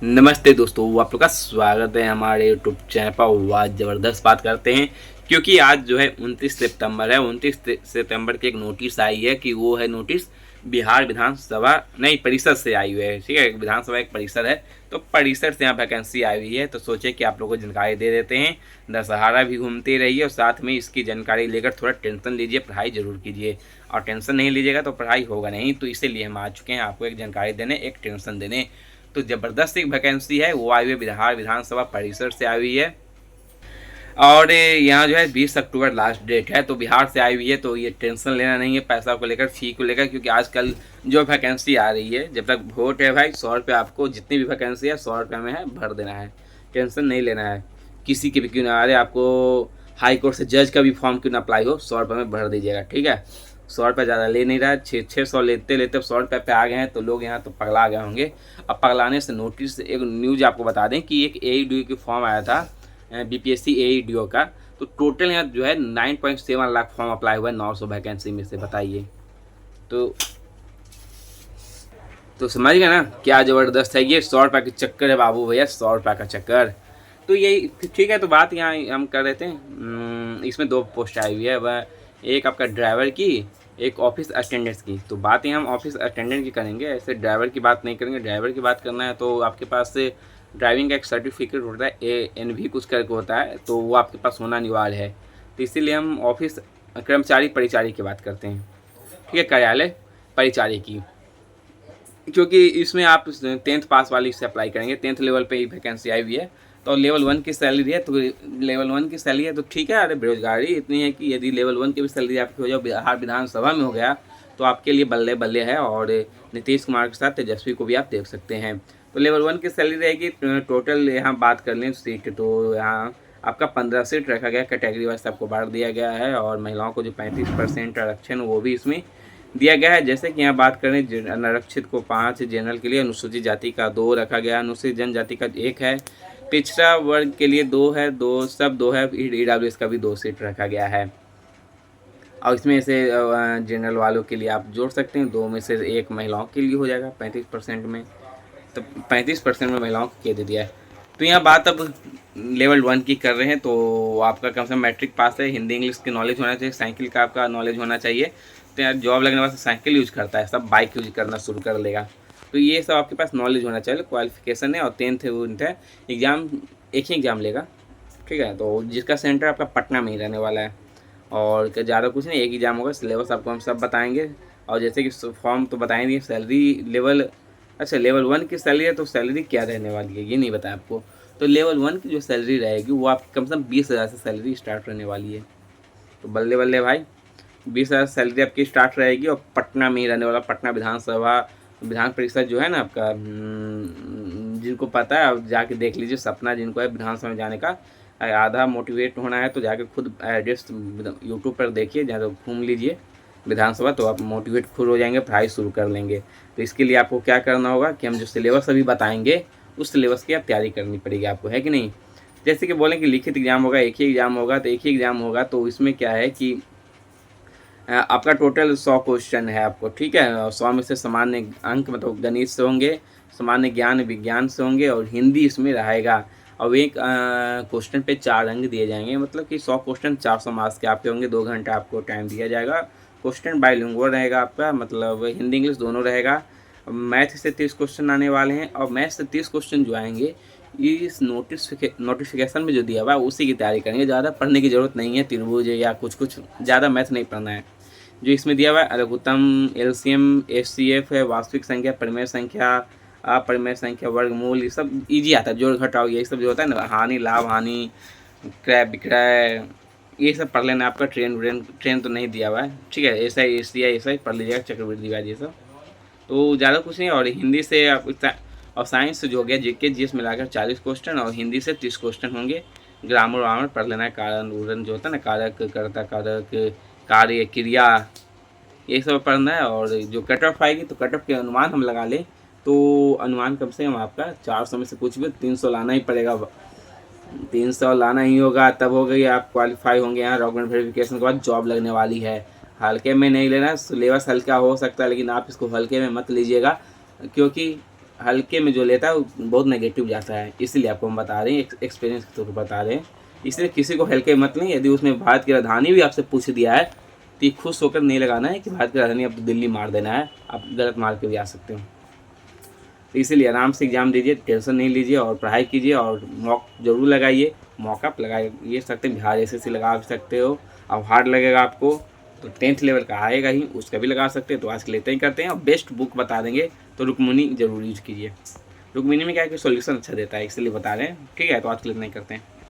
नमस्ते दोस्तों, आप लोग का स्वागत है हमारे यूट्यूब चैनल पर। आज ज़बरदस्त बात करते हैं क्योंकि आज जो है 29 सितंबर है। 29 सितंबर की एक नोटिस आई है कि वो है नोटिस बिहार विधानसभा नहीं परिषद से आई हुई है। ठीक है, विधानसभा एक परिषद है, तो परिषद से यहाँ वैकेंसी आई हुई है। तो सोचे कि आप लोगों को जानकारी दे देते हैं। दशहरा भी घूमते रहिए और साथ में इसकी जानकारी लेकर थोड़ा टेंशन लीजिए, पढ़ाई जरूर कीजिए। और टेंशन नहीं लीजिएगा तो पढ़ाई होगा नहीं। तो इसीलिए हम आ चुके हैं आपको एक जानकारी देने, एक टेंशन देने। तो ज़बरदस्त एक वैकेंसी है, वो आई हुई है बिहार विधानसभा परिषद से आई हुई है। और यहाँ जो है 20 अक्टूबर लास्ट डेट है। तो बिहार से आई हुई है, तो ये टेंशन लेना नहीं है पैसा को लेकर, फ़ी को लेकर। क्योंकि आजकल जो वैकेंसी आ रही है, जब तक वोट है भाई, 100 रुपये आपको जितनी भी वैकेंसी है 100 रुपये में है, भर देना है। टेंशन नहीं लेना है किसी के भी, क्यों ना आ रहे आपको हाई कोर्ट से जज का भी फॉर्म क्यों ना अप्लाई हो, 100 रुपये में भर दीजिएगा। ठीक है, 100 रुपये ज़्यादा ले नहीं रहा है, 600 लेते लेते 100 रुपये पे आ गए हैं। तो लोग यहाँ तो पगला गए होंगे। अब पगलाने से नोटिस, एक न्यूज़ आपको बता दें कि एक AEDO की फॉर्म आया था, BPSC AEDO का। तो टोटल यहाँ जो है 9.7 लाख फॉर्म अप्लाई हुआ है 900 वैकेंसी में से। बताइए तो समझ गए ना क्या ज़बरदस्त है ये। 100 रुपये का चक्कर है बाबू भैया, 100 रुपये का चक्कर। तो यही ठीक है। तो बात यहाँ हम कर रहे थे, इसमें 2 पोस्ट आई हुई है। वह एक आपका ड्राइवर की, एक ऑफिस अटेंडेंट्स की। तो बात यहाँ हम ऑफिस अटेंडेंट की करेंगे, ऐसे ड्राइवर की बात नहीं करेंगे। ड्राइवर की बात करना है तो आपके पास से ड्राइविंग का एक सर्टिफिकेट होता है, ANV कुछ करके होता है, तो वो आपके पास होना अनिवार्य है। तो इसीलिए हम ऑफिस कर्मचारी परिचारी की बात करते हैं। ठीक है, कार्यालय परिचारी की, क्योंकि इसमें आप 10th पास वाली से अप्लाई करेंगे। 10th लेवल पे ही वैकेंसी आई हुई है। तो लेवल 1 की सैलरी है, तो लेवल 1 की सैलरी है तो ठीक है। अरे बेरोजगारी इतनी है कि यदि लेवल 1 की भी सैलरी आपकी हो जाए, बिहार विधानसभा में हो गया, तो आपके लिए बल्ले बल्ले है। और नीतीश कुमार के साथ तेजस्वी को भी आप देख सकते हैं। तो लेवल 1 की सैलरी रहेगी। टोटल यहाँ बात कर लें सीट, तो यहाँ आपका 15 सीट रखा गया, कैटेगरी वाइज आपको बांट दिया गया है। और महिलाओं को जो 35% आरक्षण वो भी इसमें दिया गया है। जैसे कि यहाँ बात करें, अनारक्षित को 5, जनरल के लिए अनुसूचित जाति का 2 रखा गया, अनुसूचित जनजाति का 1 है, पिछड़ा वर्ग के लिए 2 है, 2 सब 2 है, EWS का भी 2 सीट रखा गया है। और इसमें से जनरल वालों के लिए आप जोड़ सकते हैं, 2 में से 1 महिलाओं के लिए हो जाएगा 35% में। तो 35% में महिलाओं को दे दिया है। तो यहाँ बात अब लेवल 1 की कर रहे हैं। तो आपका कम से कम मैट्रिक पास है, हिंदी इंग्लिश की नॉलेज होना चाहिए, साइकिल का आपका नॉलेज होना चाहिए। तो यार जॉब लगने वास्ते साइकिल यूज करता है, सब बाइक यूज करना शुरू कर लेगा। तो ये सब आपके पास नॉलेज होना चाहिए, क्वालिफिकेशन है। और 10th है, एग्ज़ाम एक ही एग्ज़ाम लेगा। ठीक है, तो जिसका सेंटर आपका पटना में ही रहने वाला है। और ज़्यादा कुछ नहीं, एक एग्ज़ाम होगा। सिलेबस आपको हम सब बताएंगे। और जैसे कि फॉर्म तो बताएंगे, सैलरी लेवल, अच्छा लेवल 1 की सैलरी है तो सैलरी क्या रहने वाली है ये नहीं बताया आपको। तो लेवल 1 की जो सैलरी रहेगी वो आपकी कम से कम 20,000 से सैलरी स्टार्ट रहने वाली है। तो बल्ले बल्ले भाई, 20,000 सैलरी आपकी स्टार्ट रहेगी। और पटना में ही रहने वाला, पटना विधानसभा, विधान परिषद जो है ना आपका, जिनको पता है आप जाके देख लीजिए। सपना जिनको है विधानसभा में जाने का, आधा मोटिवेट होना है तो जाके खुद एड्रेस यूट्यूब पर देखिए, जहाँ तो घूम लीजिए विधानसभा, तो आप मोटिवेट खुद हो जाएंगे, पढ़ाई शुरू कर लेंगे। तो इसके लिए आपको क्या करना होगा कि हम जो सिलेबस अभी बताएंगे उस सिलेबस की आप तैयारी करनी पड़ेगी आपको, है कि नहीं। जैसे कि बोलें कि लिखित एग्जाम होगा, एक ही एग्ज़ाम होगा, तो एक ही एग्ज़ाम होगा। तो इसमें क्या है कि आपका टोटल 100 क्वेश्चन है आपको। ठीक है, 100 में से सामान्य अंक मतलब गणित से होंगे, सामान्य ज्ञान विज्ञान से होंगे, और हिंदी इसमें रहेगा। और एक क्वेश्चन पे 4 अंक दिए जाएंगे, मतलब कि 100 क्वेश्चन 400 मार्क्स के आपके होंगे। 2 घंटा आपको टाइम दिया जाएगा। क्वेश्चन बाइलिंगुअल रहेगा आपका, मतलब हिंदी इंग्लिश दोनों रहेगा। मैथ से 30 क्वेश्चन आने वाले हैं। और मैथ से 30 क्वेश्चन जो आएंगे, इस नोटिफिकेशन में जो दिया हुआ है उसी की तैयारी करेंगे। ज़्यादा पढ़ने की ज़रूरत नहीं है, त्रिभुज या कुछ ज़्यादा मैथ नहीं पढ़ना है। जो इसमें दिया हुआ है लघुत्तम, LCM, HCF है, वास्तविक संख्या, परिमेय संख्या, अपरिमेय संख्या, वर्गमूल, ये सब इजी आता है। जोड़ घटाव यही सब जो होता है ना, हानि लाभ हानि, क्रय विक्रय, ये सब पढ़ लेना। आपका ट्रेन तो नहीं दिया हुआ है। ठीक है, ऐसा ही ऐसा ही पढ़ लीजिएगा, चक्रवृद्धि ब्याज ये सब। तो ज़्यादा कुछ नहीं। और हिंदी से आप और साइंस से जो हो गया GK GS मिलाकर 40 क्वेश्चन, और हिंदी से 30 क्वेश्चन होंगे। ग्रामर वामर पढ़ लेना है, कारण उरण जो होता है ना, कारक कर्ता कारक, कार्य क्रिया, ये सब पढ़ना है। और जो कट ऑफ आएगी तो कट ऑफ के अनुमान हम लगा लें, तो अनुमान कम से कम आपका 400 में से कुछ भी 300 लाना ही पड़ेगा। 300 लाना ही होगा, तब हो गई आप क्वालिफाई होंगे। यहाँ डॉक्यूमेंट वेरिफिकेशन के बाद जॉब लगने वाली है। हल्के में नहीं लेना, सिलेबस हल्का हो सकता है लेकिन आप इसको हल्के में मत लीजिएगा। क्योंकि हल्के में जो लेता है वो बहुत नेगेटिव जाता है, इसलिए आपको हम बता रहे हैं, एक्सपीरियंस के तौर पर बता रहे हैं। इसलिए किसी को हल्के मत लें। यदि उसमें भारत की राजधानी भी आपसे पूछ दिया है तो ये खुश होकर नहीं लगाना है कि भारत की राजधानी अब तो दिल्ली मार देना है, आप गलत मार के भी आ सकते हो। तो इसीलिए आराम से एग्ज़ाम दीजिए, टेंशन नहीं लीजिए और पढ़ाई कीजिए और मॉक जरूर लगाइए। मॉकअप लगाइए सकते हैं, बिहार एसएससी लगा भी सकते हो। अब हार्ड लगेगा आपको तो 10th लेवल का आएगा ही, उसका भी लगा सकते हैं। तो आज के लेते ही करते हैं और बेस्ट बुक बता देंगे तो रुक्मिणी जरूर यूज कीजिए। रुक्मिणी में क्या है कि सॉल्यूशन अच्छा देता है, इसलिए बता रहे हैं। ठीक है, तो आज के लिए इतना ही करते हैं।